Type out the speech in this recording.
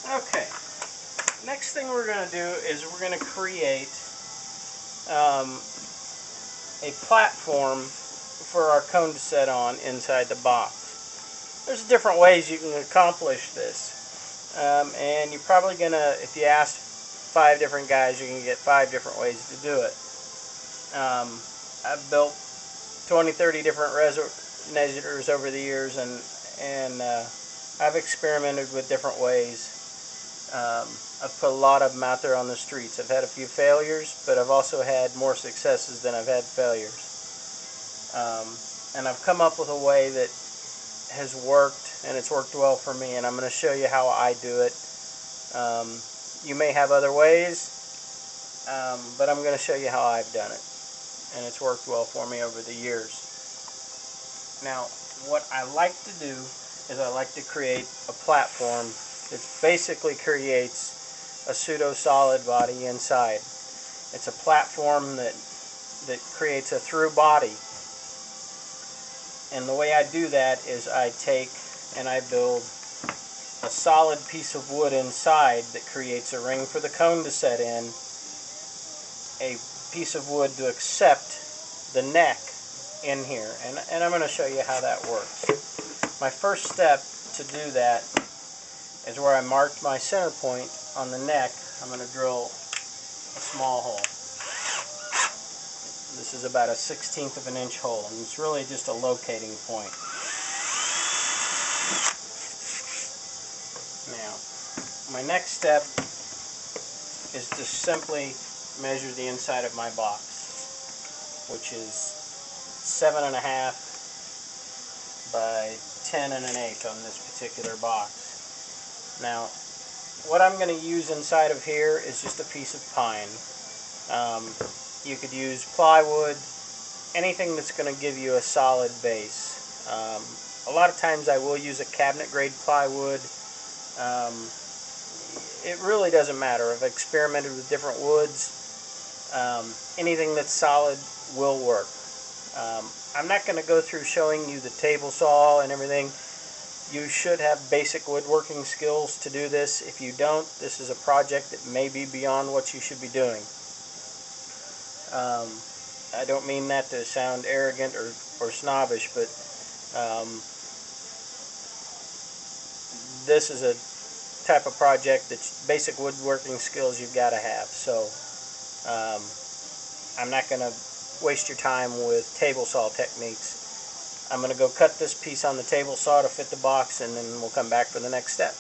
Okay, next thing we're going to do is we're going to create a platform for our cone to set on inside the box. There's different ways you can accomplish this, and you're probably going to, if you ask 5 different guys, you're going to get 5 different ways to do it. I've built 20-30 different resonators over the years, and I've experimented with different ways. I've put a lot of them out there on the streets. I've had a few failures, but I've also had more successes than I've had failures. And I've come up with a way that has worked, and it's worked well for me, and I'm going to show you how I do it. You may have other ways, but I'm going to show you how I've done it, and it's worked well for me over the years. Now, what I like to do is I like to create a platform that basically creates a pseudo-solid body inside. It's a platform that creates a through body. And the way I do that is I take and I build a solid piece of wood inside that creates a ring for the cone to set in, a piece of wood to accept the neck in here. And I'm going to show you how that works. My first step to do that is where I marked my center point on the neck. I'm going to drill a small hole. This is about a 1/16 of an inch hole, and it's really just a locating point. Now, my next step is to simply measure the inside of my box, which is 7.5 by 10 1/8 on this particular box. Now, what I'm going to use inside of here is just a piece of pine. You could use plywood, anything that's going to give you a solid base. A lot of times I will use a cabinet grade plywood. It really doesn't matter. I've experimented with different woods. Anything that's solid will work. I'm not going to go through showing you the table saw and everything. You should have basic woodworking skills to do this. If you don't, this is a project that may be beyond what you should be doing. I don't mean that to sound arrogant or snobbish, but this is a type of project that's basic woodworking skills you've got to have. So I'm not going to waste your time with table saw techniques. I'm going to go cut this piece on the table saw to fit the box, and then we'll come back for the next step.